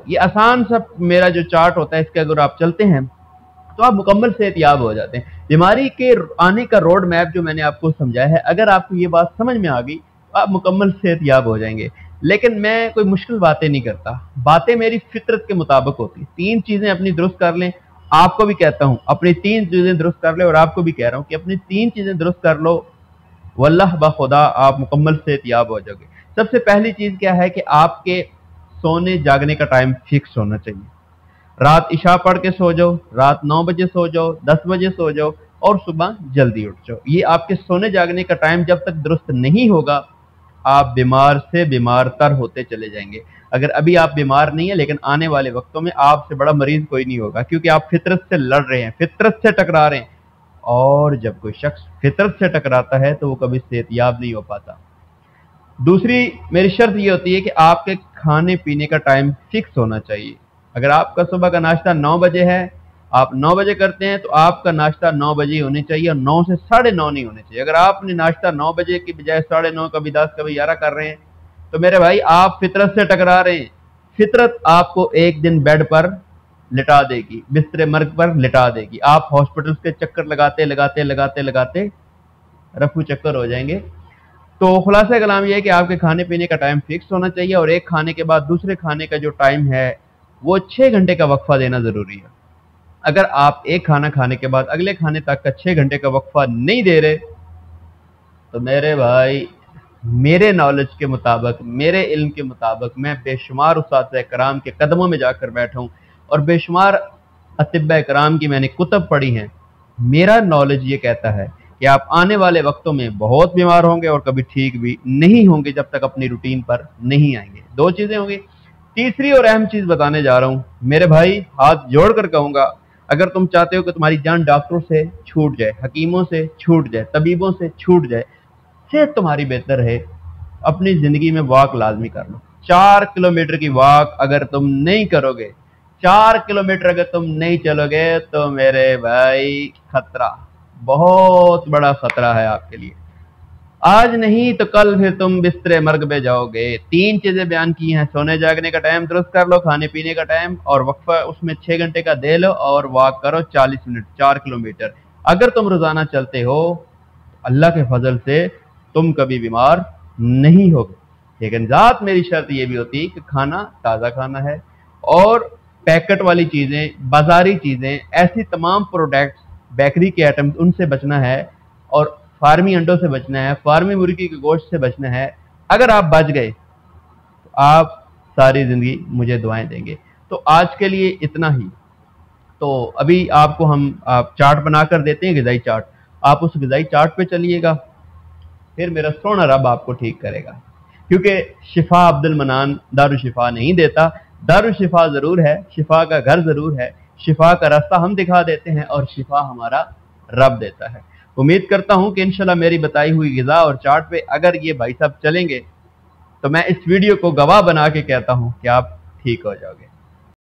ये आसान सा मेरा जो चार्ट होता है, इसके अगर आप चलते हैं तो आप मुकम्मल सेहतयाब हो जाते हैं। बीमारी के आने का रोड मैप जो मैंने आपको समझाया है, अगर आपको ये बात समझ में आ गई तो आप मुकम्मल सेहतयाब हो जाएंगे। लेकिन मैं कोई मुश्किल बातें नहीं करता, बातें मेरी फितरत के मुताबिक होती। 3 चीजें अपनी दुरुस्त कर लें, आपको भी कहता हूं अपनी 3 चीजें दुरुस्त कर ले, और आपको भी कह रहा हूं कि अपनी 3 चीजें दुरुस्त कर लो, वल्लाह बखुदा आप मुकम्मल सेहतयाब हो जाओगे। सबसे पहली चीज क्या है कि आपके सोने जागने का टाइम फिक्स होना चाहिए। रात इशा पढ़ के सो जाओ, रात 9 बजे सो जाओ, 10 बजे सो जाओ और सुबह जल्दी उठ जाओ। ये आपके सोने जागने का टाइम जब तक दुरुस्त नहीं होगा, आप बीमार से बीमार तर होते चले जाएंगे। अगर अभी आप बीमार नहीं है, लेकिन आने वाले वक्तों में आपसे बड़ा मरीज कोई नहीं होगा, क्योंकि आप फितरत से लड़ रहे हैं, फितरत से टकरा रहे हैं। और जब कोई शख्स फितरत से टकराता है तो वो कभी सेहतयाब नहीं हो पाता। दूसरी मेरी शर्त ये होती है कि आपके खाने पीने का टाइम फिक्स होना चाहिए। अगर आपका सुबह का नाश्ता 9 बजे है, आप 9 बजे करते हैं, तो आपका नाश्ता 9 बजे होने चाहिए और 9 से 9:30 नहीं होने चाहिए। अगर आपने नाश्ता 9 बजे की बजाय 9:30, कभी 10, कभी 11 कर रहे हैं, तो मेरे भाई आप फितरत से टकरा रहे हैं। फितरत आपको एक दिन बेड पर लिटा देगी, बिस्तरे मर्ग पर लिटा देगी। आप हॉस्पिटल के चक्कर लगाते लगाते लगाते लगाते रफू चक्कर हो जाएंगे। तो खुलासा कलाम यह है कि आपके खाने पीने का टाइम फिक्स होना चाहिए, और एक खाने के बाद दूसरे खाने का जो टाइम है वो 6 घंटे का वक्फा देना जरूरी है। अगर आप एक खाना खाने के बाद अगले खाने तक का 6 घंटे का वक्फा नहीं दे रहे, तो मेरे भाई मेरे नॉलेज के मुताबिक, मेरे इल्म के मुताबिक, मैं बेशुमार उस्ताद कराम के कदमों में जाकर बैठा हूँ और बेशुमार अतिब्बा कराम की मैंने कुतब पढ़ी हैं। मेरा नॉलेज ये कहता है कि आप आने वाले वक्तों में बहुत बीमार होंगे और कभी ठीक भी नहीं होंगे जब तक अपनी रूटीन पर नहीं आएंगे। 2 चीजें होंगी। तीसरी और अहम चीज बताने जा रहा हूं मेरे भाई, हाथ जोड़कर कहूंगा, अगर तुम चाहते हो कि तुम्हारी जान डॉक्टरों से छूट जाए, हकीमों से छूट जाए, तबीबों से छूट जाए, सेहत तुम्हारी बेहतर है, अपनी जिंदगी में वॉक लाजमी कर लो। 4 किलोमीटर की वॉक अगर तुम नहीं करोगे, 4 किलोमीटर अगर तुम नहीं चलोगे, तो मेरे भाई खतरा, बहुत बड़ा खतरा है आपके लिए। आज नहीं तो कल फिर तुम बिस्तरे मर्ग पे जाओगे। 3 चीजें बयान की हैं, सोने जागने का टाइम दुरुस्त कर लो, खाने पीने का टाइम, और वक्फा उसमें 6 घंटे का दे लो, और वॉक करो 40 मिनट, 4 किलोमीटर। अगर तुम रोजाना चलते हो, अल्लाह के फजल से तुम कभी बीमार नहीं होगे। लेकिन जात मेरी शर्त यह भी होती है कि खाना ताजा खाना है, और पैकेट वाली चीजें, बाजारी चीजें, ऐसी तमाम प्रोडक्ट्स, बेकरी के आइटम्स, उनसे बचना है, और फार्मी अंडों से बचना है, फार्मी मुर्गी के गोश्त से बचना है। अगर आप बच गए तो आप सारी जिंदगी मुझे दुआएं देंगे। तो आज के लिए इतना ही। तो अभी आपको आप चार्ट बनाकर देते हैं, ग़िज़ाई चार्ट। आप उस ग़िज़ाई चार्ट पे चलिएगा, फिर मेरा सोना रब आपको ठीक करेगा। क्योंकि शिफा अब्दुल मनान दारुल शिफा नहीं देता, दारुल शिफा जरूर है, शिफा का घर जरूर है, शिफा का रास्ता हम दिखा देते हैं, और शिफा हमारा रब देता है। उम्मीद करता हूं कि इंशाल्लाह मेरी बताई हुई ग़िज़ा और चार्ट पे अगर ये भाई साहब चलेंगे, तो मैं इस वीडियो को गवाह बना के कहता हूं कि आप ठीक हो जाओगे।